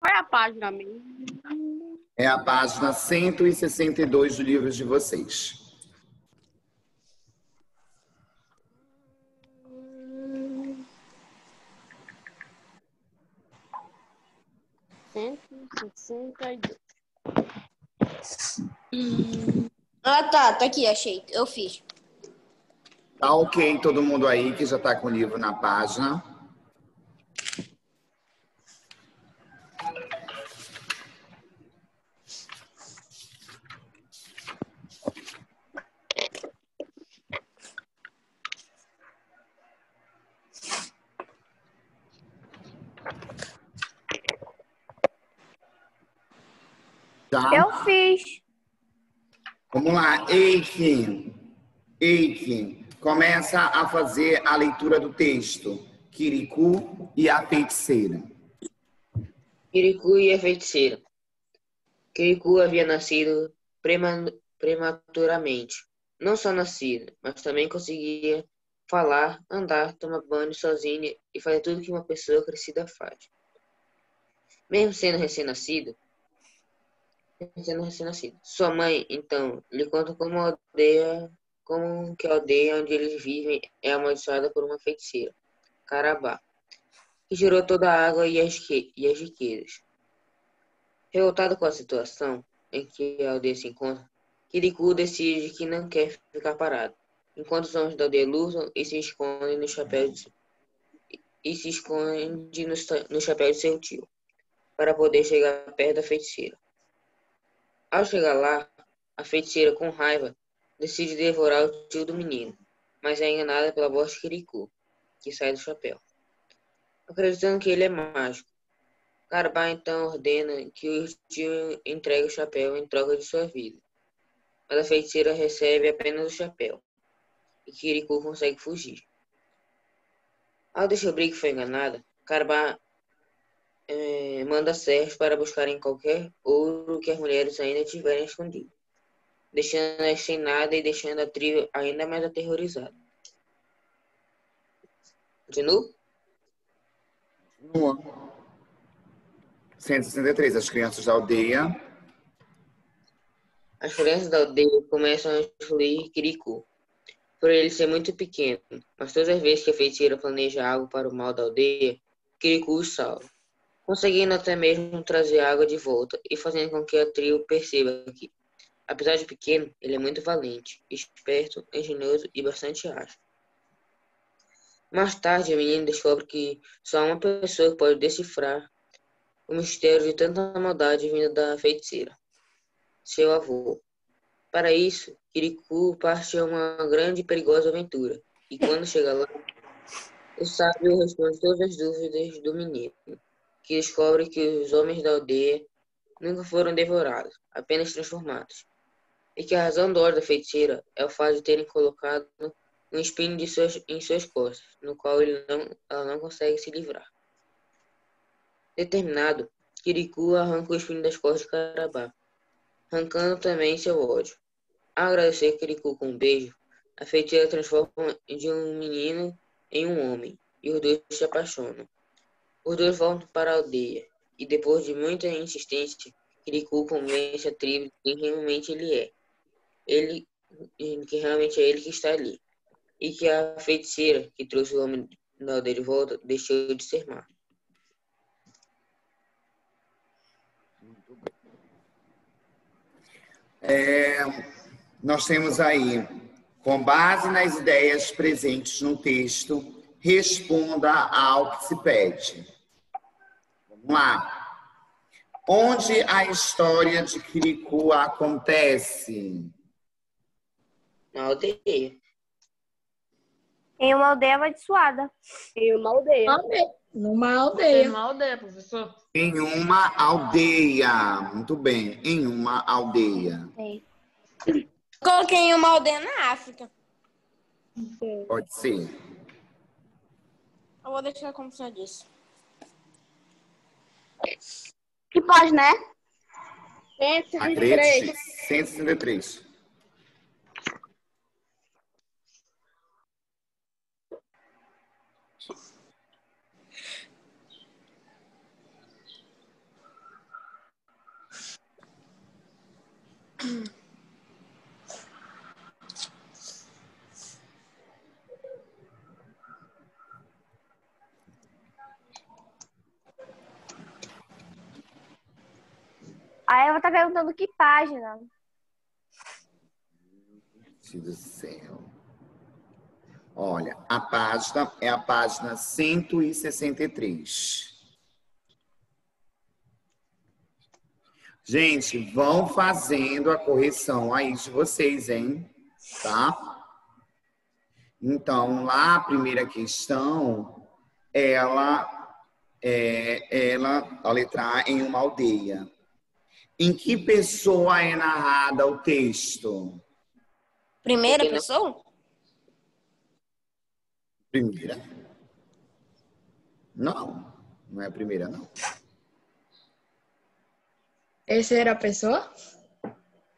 Qual é a página mesmo? É a página 162 do livro de vocês. Ah, tá aqui, achei. Eu fiz. Tá ok todo mundo aí que já está com o livro na página? Tá? Eu fiz. Vamos lá, Eiken, começa a fazer a leitura do texto. Kirikou e a feiticeira. Kirikou e a feiticeira. Kirikou havia nascido prematuramente. Não só nascido, mas também conseguia falar, andar, tomar banho sozinha e fazer tudo que uma pessoa crescida faz. Mesmo sendo recém-nascido, sua mãe, então, lhe conta como que a aldeia onde eles vivem é amaldiçoada por uma feiticeira, Carabá, que tirou toda a água e as riquezas. Revoltado com a situação em que a aldeia se encontra, Kirikou decide que não quer ficar parado, enquanto os homens da aldeia lutam e se escondem no chapéu no chapéu de seu tio, para poder chegar perto da feiticeira. Ao chegar lá, a feiticeira, com raiva, decide devorar o tio do menino, mas é enganada pela voz de Kirikou, que sai do chapéu. Acreditando que ele é mágico, Carabá então ordena que o tio entregue o chapéu em troca de sua vida. Mas a feiticeira recebe apenas o chapéu, e Kirikou consegue fugir. Ao descobrir que foi enganada, Carabá manda servos para buscarem qualquer ouro que as mulheres ainda tiverem escondido, deixando-as sem nada e deixando a tribo ainda mais aterrorizada. Continuo? 163, as crianças da aldeia. As crianças da aldeia começam a excluir Kirikou, por ele ser muito pequeno, mas todas as vezes que a feiticeira planeja algo para o mal da aldeia, Kirikou os salva, conseguindo até mesmo trazer a água de volta e fazendo com que a tribo perceba que, apesar de pequeno, ele é muito valente, esperto, engenhoso e bastante ágil. Mais tarde, a menina descobre que só uma pessoa pode decifrar o mistério de tanta maldade vinda da feiticeira, seu avô. Para isso, Kirikou parte a uma grande e perigosa aventura, e quando chega lá, o sábio responde todas as dúvidas do menino, que descobre que os homens da aldeia nunca foram devorados, apenas transformados, e que a razão do ódio da feiticeira é o fato de terem colocado um espinho em suas costas, no qual ela não consegue se livrar. Determinado, Kirikou arranca o espinho das costas de Carabá, arrancando também seu ódio. Ao agradecer Kirikou com um beijo, a feiticeira transforma de um menino em um homem, e os dois se apaixonam. Os dois voltam para a aldeia, e depois de muita insistência, Kirikou convence a tribo de quem realmente ele é. Que realmente é ele que está ali. E que a feiticeira que trouxe o homem da aldeia de volta deixou de ser má. Nós temos aí, com base nas ideias presentes no texto, responda ao que se pede. Vamos lá. Onde a história de Kirikou acontece? Na aldeia. Em uma aldeia amaldiçoada. Em uma aldeia. Numa aldeia. Em uma aldeia, professor. Em uma aldeia. Muito bem, em uma aldeia. Coloquei em uma aldeia na África. Pode ser. Eu vou deixar como você disse. Que página é? 163. 163. A Eva tá perguntando que página. Gente do céu. Olha, a página é a página 163. Gente, vão fazendo a correção aí de vocês, hein? Tá? Então, lá a primeira questão, a letra A, em uma aldeia. Em que pessoa é narrada o texto? Primeira Pequena- pessoa? Primeira? Não, não é a primeira, não. Terceira pessoa?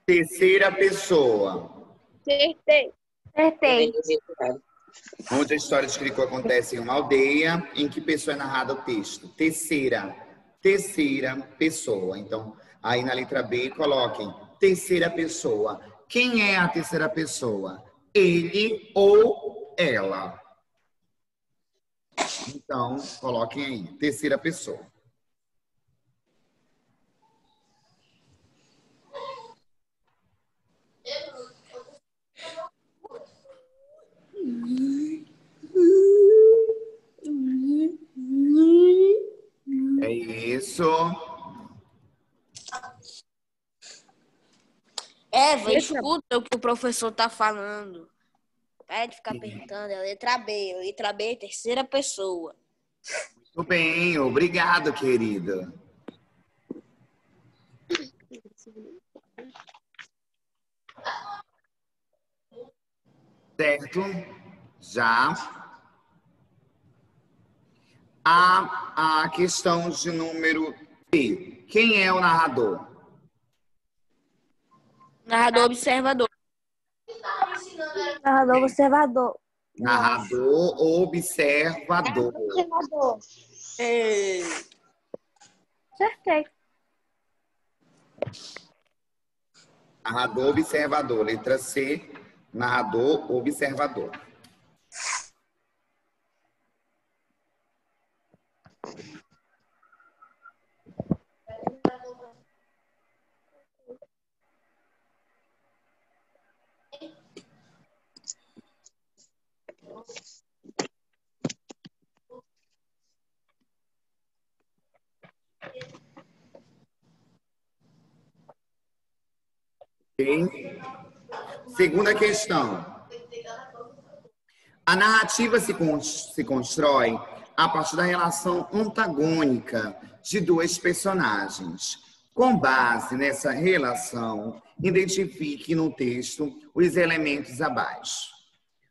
Terceira pessoa. Acertei. Acertei. Onde a história de Cricó acontece em uma aldeia, em que pessoa é narrada o texto? Terceira pessoa. Então, aí na letra B, coloquem terceira pessoa. Quem é a terceira pessoa? Ele ou ela? Então, coloquem aí, terceira pessoa. É isso. Eva, escuta o que o professor tá falando. Para de ficar perguntando. É a letra B. A letra B é terceira pessoa. Muito bem, obrigado, querida. Certo? Já. A questão de número B. Quem é o narrador? Narrador observador. Narrador observador. Narrador observador. Acertei. Narrador observador. Letra C. Narrador observador. Ok? Segunda questão. A narrativa se constrói a partir da relação antagônica de dois personagens. Com base nessa relação, identifique no texto os elementos abaixo.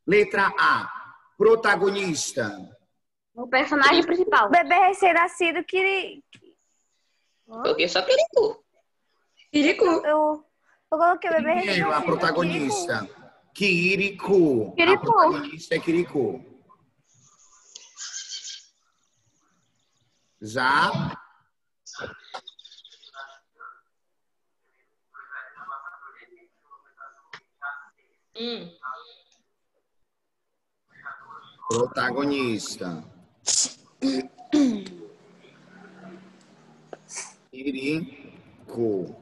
Letra A. Protagonista. O personagem principal. Bebê recém-nascido que... Porque só Quiricu. Quiricu. Eu coloquei bebê Quem é recém-nascido. a protagonista? Quiricu. A Quiricu. protagonista é Quiricu. Já? Protagonista. Quiricu.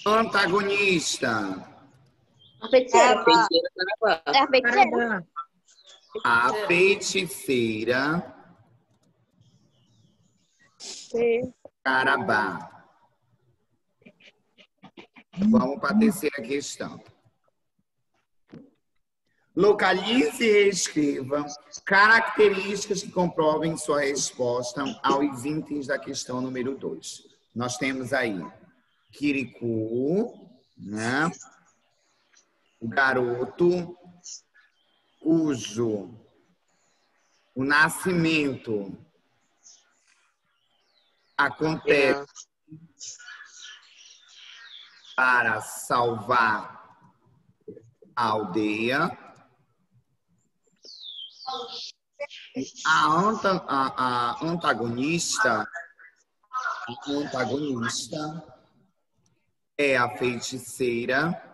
Antagonista. A feiticeira. Feiticeira Carabá. É a feiticeira. Carabá. A feiticeira Carabá. Vamos para a terceira questão. Localize e reescreva características que comprovem sua resposta aos itens da questão número 2. Nós temos aí Quiricu, né? O garoto cujo o nascimento acontece para salvar a aldeia. A antagonista é a feiticeira.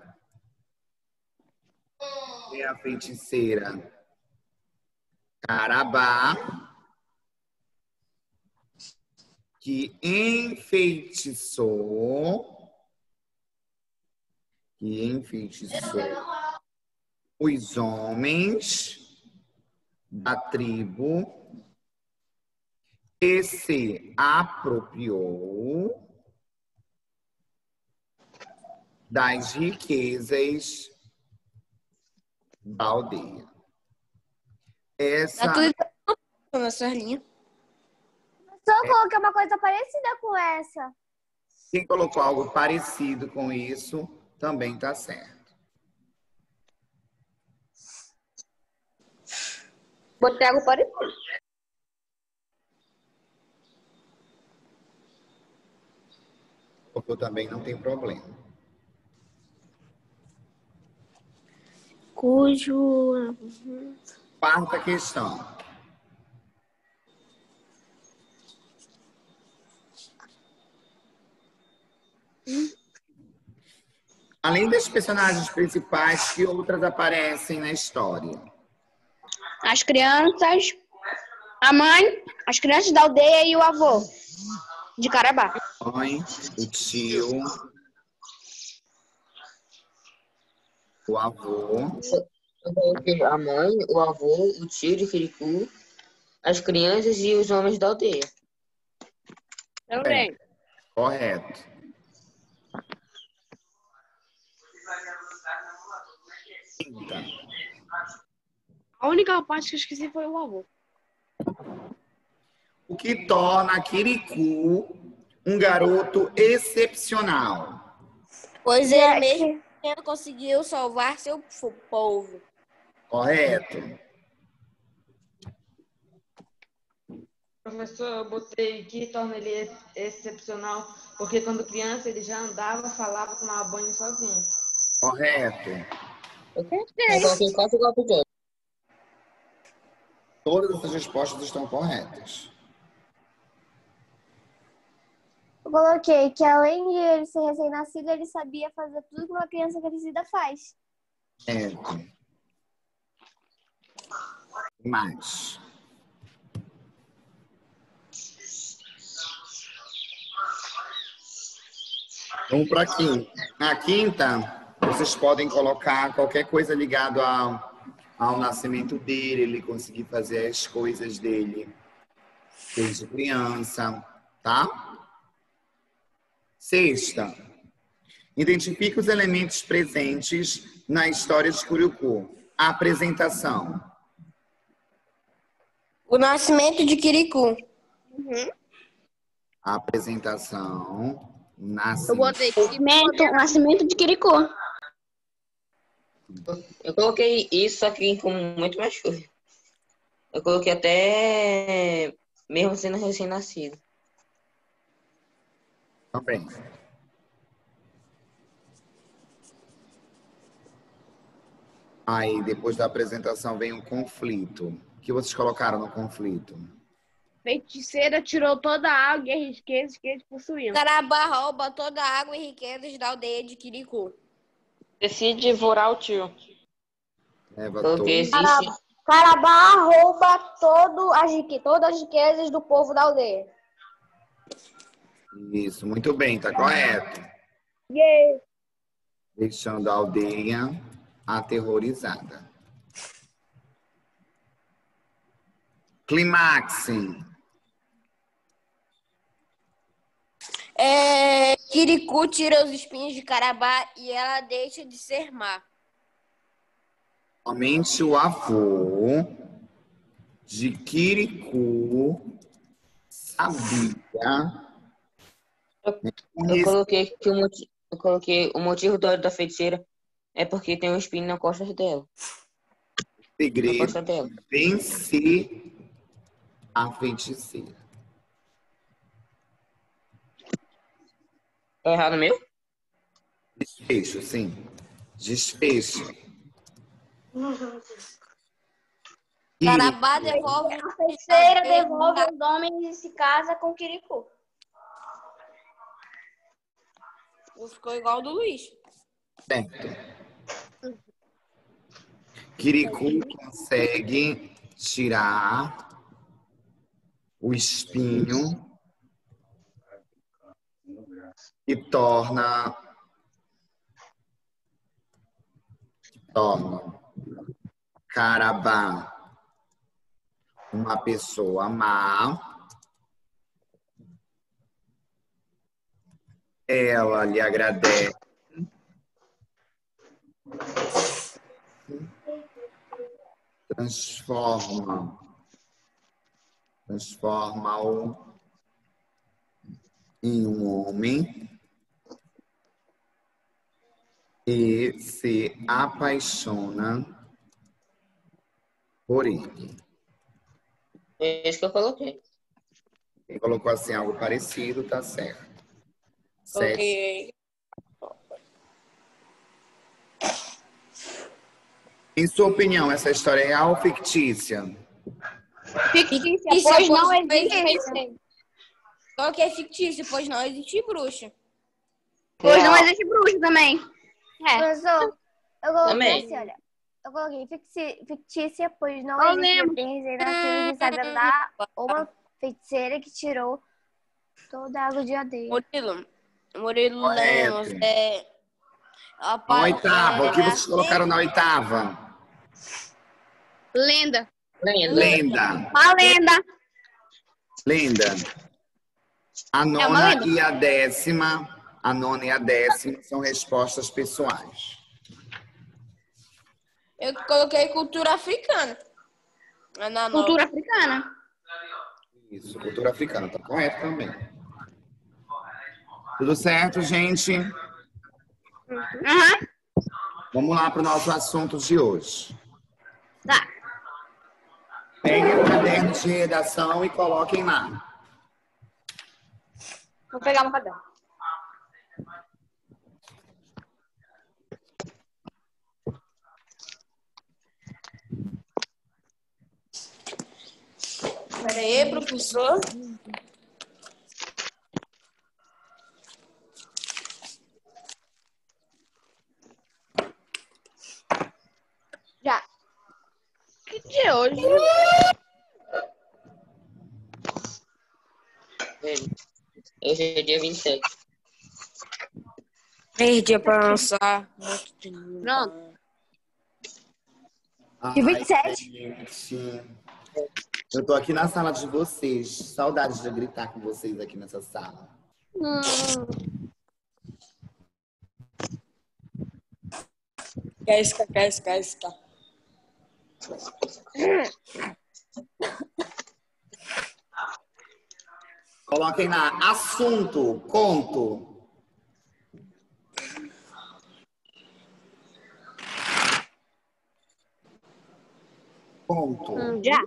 É a feiticeira Carabá, que enfeitiçou os homens da tribo e se apropriou das riquezas da aldeia. Tá tudo nessa linha. Só coloquei uma coisa parecida com essa. Quem colocou algo parecido com isso também está certo. Botei algo parecido. Porque eu também não tem problema. Cujo. Quarta questão. Além das personagens principais, que outras aparecem na história? As crianças, a mãe, as crianças da aldeia e o avô de Carabá. Mãe, o tio, o avô, Eu coloquei a mãe, o avô, o tio de Quiricu, as crianças e os homens da aldeia. Também. correto. Quinta. A única parte que eu esqueci foi o avô. O que torna Quiricu um garoto excepcional? Pois ele mesmo conseguiu salvar seu povo. Correto. Professor, eu botei que torna ele excepcional, porque quando criança ele já andava, falava, tomava banho sozinho. Correto. Eu coloquei 4 igual de outro. Todas essas respostas estão corretas. Eu coloquei que além de ele ser recém-nascido, ele sabia fazer tudo que uma criança crescida faz. Certo. Mais. Vamos para a quinta. Na quinta, vocês podem colocar qualquer coisa ligada ao nascimento dele, ele conseguir fazer as coisas dele desde criança, tá? Sexta, identifique os elementos presentes na história de Curucu. Apresentação. O nascimento de Quiricu. Apresentação. Eu botei nascimento de Quiricu. Eu coloquei isso, só que com muito mais coisa. Eu coloquei até mesmo sendo recém-nascido. Também. Aí, depois da apresentação, vem o conflito. O que vocês colocaram no conflito? Feiticeira tirou toda a água e as riquezas que eles possuíam. Carabá rouba toda a água e riquezas da aldeia de Quiricu. Decide devorar o tio. Leva Coloquei todo. existe. Carabá rouba todas as riquezas do povo da aldeia. Isso, muito bem, tá correto. Yeah. Deixando a aldeia aterrorizada. Climaxing. Quiricu tira os espinhos de Carabá e ela deixa de ser má. Somente o avô de Quiricu sabia. Eu coloquei o motivo da feiticeira é porque tem um espinho na costa dela. Na Segredo costa dela. vencer a feiticeira. Tá errado meu? Desfecho, sim. Desfecho. Carabá devolve A feiticeira devolve os homens e se casa com Quiricu. Ficou igual ao do Luiz. Certo. Quiricu consegue tirar o espinho que torna Carabá uma pessoa má. Ela lhe agradece. Transforma-o em um homem e se apaixona por ele. É isso que eu coloquei. Quem colocou assim algo parecido, tá certo. Certo. Coloquei. Em sua opinião, essa história é real ou fictícia? Fictícia, Isso, pois não pois existe. Coloquei fictício, pois não existe bruxa. Pois não existe bruxa também. É. Professor, eu coloquei Também. assim, olha. Eu coloquei fictícia, pois não Eu existe lembro. bebê recém-nascido que sabe andar ou uma feiticeira que tirou toda a água de aldeia. Murilo Correto. Lemos. A oitava, o que vocês colocaram na oitava? Lenda. Lenda. Uma lenda. Lenda. A uma nona lenda. e a décima. A nona e a décima são respostas pessoais. Eu coloquei cultura africana. Cultura africana. Isso, cultura africana, tá correto também. Tudo certo, gente? Aham. Vamos lá para o nosso assunto de hoje. Tá. Peguem o caderno de redação e coloquem lá. Vou pegar um caderno. Pera aí, professor. Já. Que dia é hoje? Hoje é dia 27. 3 dias pra lançar. Pronto. De 27? Ai, gente. Eu tô aqui na sala de vocês. Saudades de gritar com vocês aqui nessa sala. Casca. Coloquem lá. Assunto, conto. Conto. Já.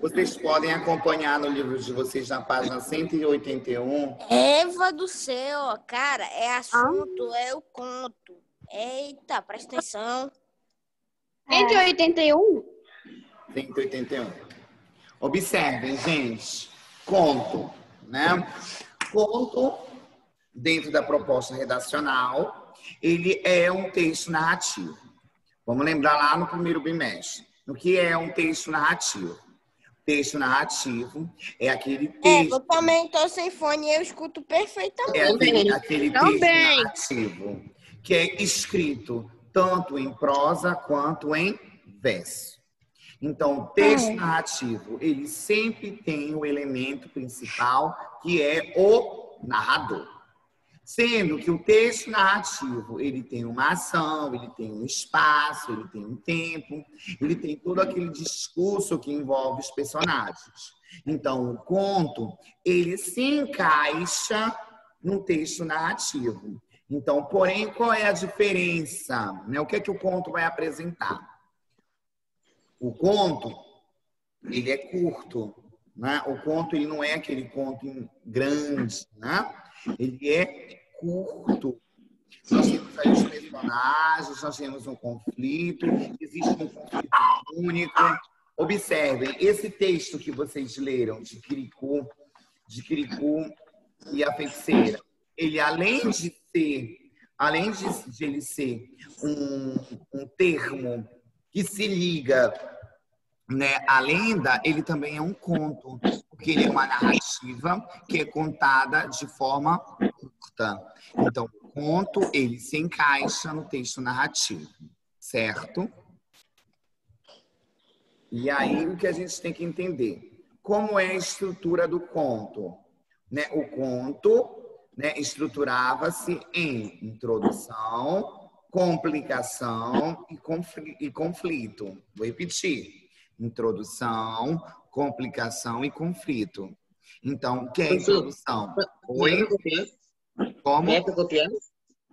Vocês podem acompanhar no livro de vocês na página 181. Eva do céu, cara, é assunto, é o conto. Eita, presta atenção. 181? 181. Observem, gente. Conto, né? Conto, dentro da proposta redacional, ele é um texto narrativo. Vamos lembrar lá no primeiro bimestre. O que é um texto narrativo? Texto narrativo é aquele texto... Eu também tô sem fone e eu escuto perfeitamente. É aquele texto narrativo que é escrito tanto em prosa quanto em verso. Então, o texto narrativo, ele sempre tem o elemento principal, que é o narrador. Sendo que o texto narrativo, ele tem uma ação, ele tem um espaço, ele tem um tempo, ele tem todo aquele discurso que envolve os personagens. Então, o conto, ele se encaixa no texto narrativo. Então, porém, qual é a diferença? O que é que o conto vai apresentar? O conto, ele é curto, né? O conto, ele não é aquele conto grande, né? Ele é curto. Nós temos aí os personagens, nós temos um conflito, existe um conflito único. Observem, esse texto que vocês leram de Quirico e a feiticeira, ele além de ele ser um termo que se liga, né, à lenda, ele também é um conto, porque ele é uma narrativa que é contada de forma curta. Então, o conto, ele se encaixa no texto narrativo, certo? E aí, o que a gente tem que entender? Como é a estrutura do conto? Né? O conto, né, estruturava-se em introdução, complicação e conflito. Vou repetir. Introdução, complicação e conflito. Então, o que é a Professor, introdução? não é Oi? para copiar? Como? Não é para copiar?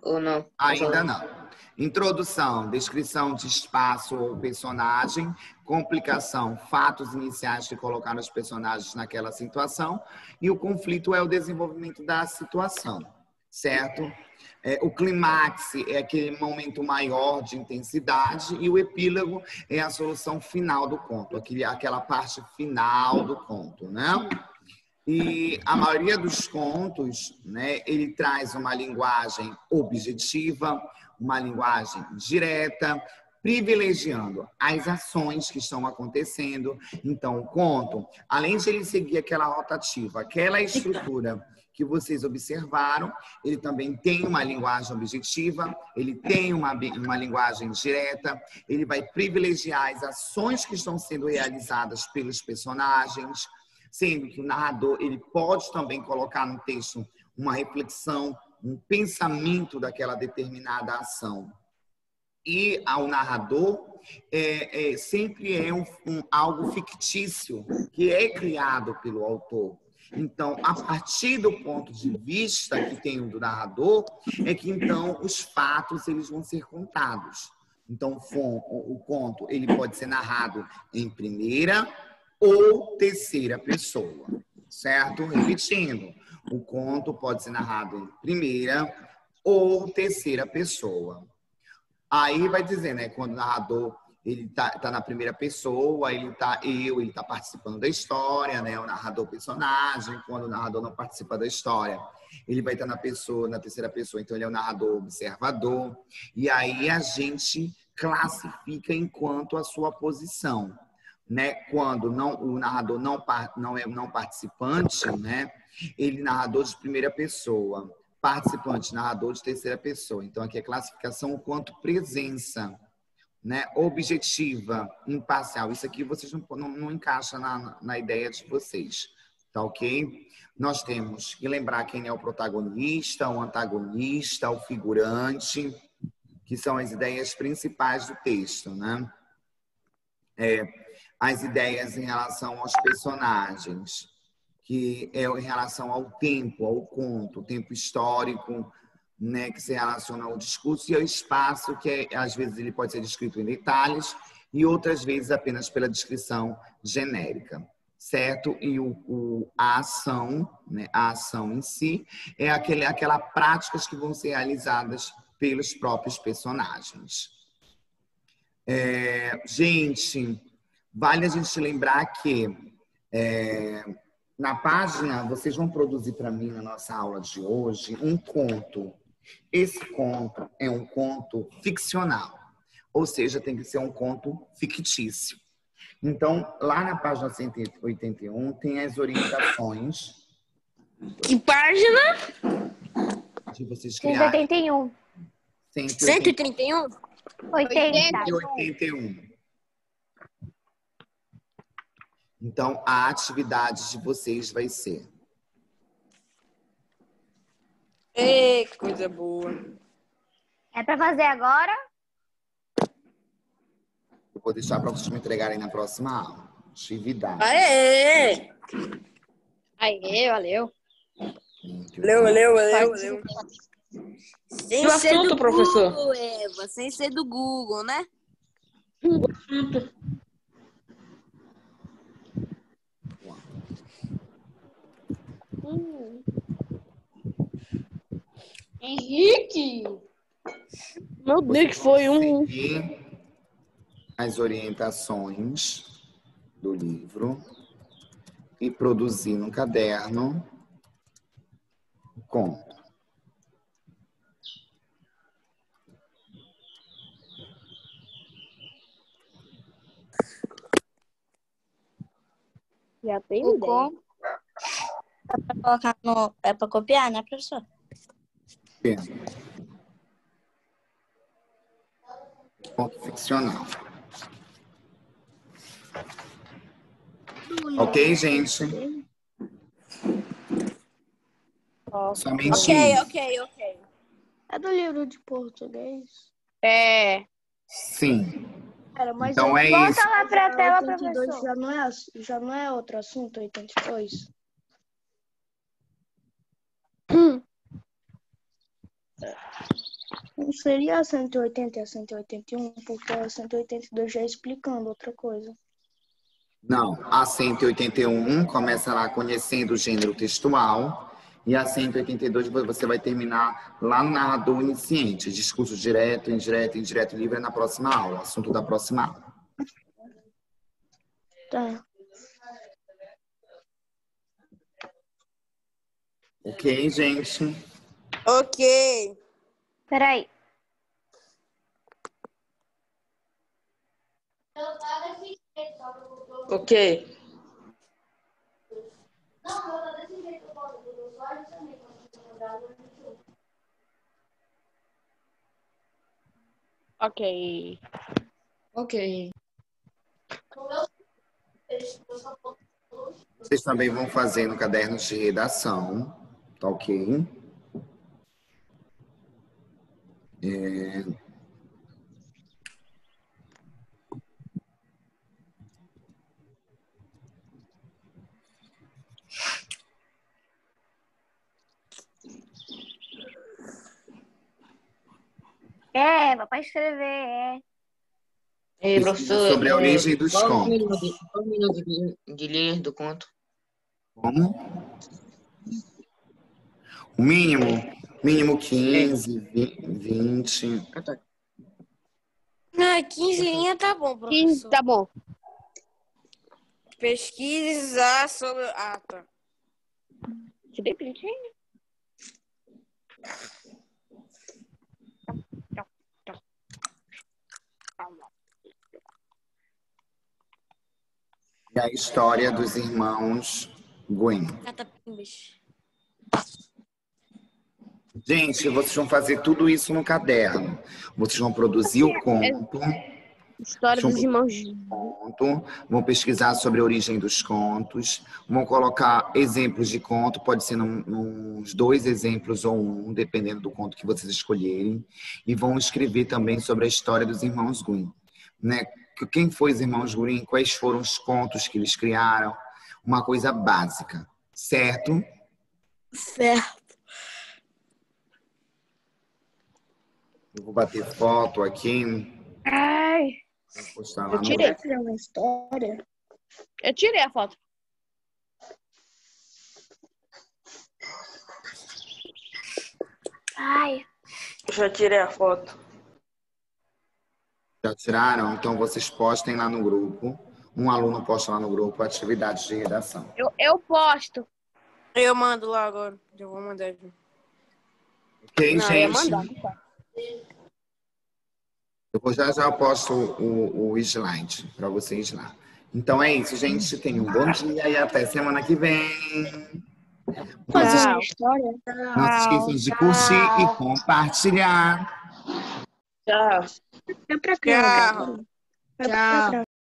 Ou não? Ainda não. Introdução, descrição de espaço ou personagem. Complicação, fatos iniciais que colocaram os personagens naquela situação. E o conflito é o desenvolvimento da situação, certo? O clímax é aquele momento maior de intensidade e o epílogo é a solução final do conto, aquela parte final do conto, né? E a maioria dos contos, né, ele traz uma linguagem objetiva, uma linguagem direta, privilegiando as ações que estão acontecendo. Então, o conto, além de ele seguir aquela rotativa, aquela estrutura que vocês observaram, ele também tem uma linguagem objetiva, ele tem uma linguagem direta, ele vai privilegiar as ações que estão sendo realizadas pelos personagens, sendo que o narrador ele pode também colocar no texto uma reflexão, um pensamento daquela determinada ação. E ao narrador sempre é algo fictício que é criado pelo autor. Então, a partir do ponto de vista que tem o do narrador, é que então os fatos eles vão ser contados. Então, o conto ele pode ser narrado em primeira ou terceira pessoa, certo? Repetindo, o conto pode ser narrado em primeira ou terceira pessoa. Aí vai dizer, né? Quando o narrador ele tá na primeira pessoa, ele tá participando da história, né? O narrador personagem. Quando o narrador não participa da história, ele vai estar na terceira pessoa, então ele é o narrador observador. E aí a gente classifica enquanto a sua posição, né? Quando o narrador não é não participante, né? Ele narrador de primeira pessoa, participante, narrador de terceira pessoa. Então aqui é classificação quanto presença, né? Objetiva, imparcial. Isso aqui vocês não encaixa na ideia de vocês, tá ok? Nós temos que lembrar quem é o protagonista, o antagonista, o figurante, que são as ideias principais do texto, né? As ideias em relação aos personagens, que é em relação ao tempo, ao conto, o tempo histórico, né, que se relaciona ao discurso, e ao espaço, que às vezes ele pode ser descrito em detalhes e outras vezes apenas pela descrição genérica, certo? E a ação, né, a ação em si, é aquelas práticas que vão ser realizadas pelos próprios personagens. Gente, vale a gente lembrar que na página, vocês vão produzir para mim, na nossa aula de hoje, um conto. Esse conto é um conto ficcional, ou seja, tem que ser um conto fictício. Então, lá na página 181, tem as orientações Que página? de vocês criarem 181. 131? 80. 181. Então, a atividade de vocês vai ser... Ei, que coisa boa. É pra fazer agora? Eu vou deixar para vocês me entregarem na próxima aula. Atividade. Aê! Aê, valeu. Valeu. Sem E o ser assunto, do professor? Google, Eva. Sem ser do Google, né? Henrique! Meu Deus, que foi um. Seguir as orientações do livro e produzir no caderno o conto. Já tem O ideia. com é pra colocar no. É pra copiar, né, professor? Conto ficcional. Ok, gente? Somente isso. Ok. É do livro de português. É. Sim. Cara, mas Então é Volta isso. lá pra tela, 82 professor. já não é outro assunto, 82? Não seria a 180 e a 181, porque a 182 já é explicando outra coisa. Não, a 181 começa lá conhecendo o gênero textual e a 182 você vai terminar lá no narrador iniciante, discurso direto, indireto livre é na próxima aula, assunto da próxima aula. Tá. Ok, gente? Ok. Peraí. Ok. Ok. Ok. Vocês também vão fazer no caderno de redação, tá ok? Papai escrever. E, professor, Sobre a origem dos qual o contos. mínimo de linhas do conto? Como? O mínimo 15, 20. Ah, tá. Ah, 15 linhas tá bom, 15, professor. tá bom. Pesquisar sobre. Ah, tá. Tirei print. E a história dos irmãos Grimm. Catapimbas. Gente, vocês vão fazer tudo isso no caderno. Vocês vão produzir o conto, História dos irmãos. vão pesquisar sobre a origem dos contos, vão colocar exemplos de conto, pode ser uns 2 exemplos ou um, dependendo do conto que vocês escolherem, e vão escrever também sobre a história dos irmãos Grimm, né? Quem foi os irmãos Grimm, quais foram os contos que eles criaram, uma coisa básica, certo? Certo. Eu vou bater foto aqui, Ai, vou postar lá eu no tirei. Criar uma história? Eu tirei a foto. Ai, Já tirei a foto. Já tiraram? Então vocês postem lá no grupo. Um aluno posta lá no grupo atividades de redação. Eu posto. Eu mando lá agora. Eu vou mandar. Ok, Não, eu ia gente? mandar. Tá? Eu vou já posto o slide para vocês lá. Então é isso, gente. Tenham um bom dia e até semana que vem. Fazer Tchau. uma história? Não se esqueçam de curtir e compartilhar. Tchau. É pra criar. Tchau. É pra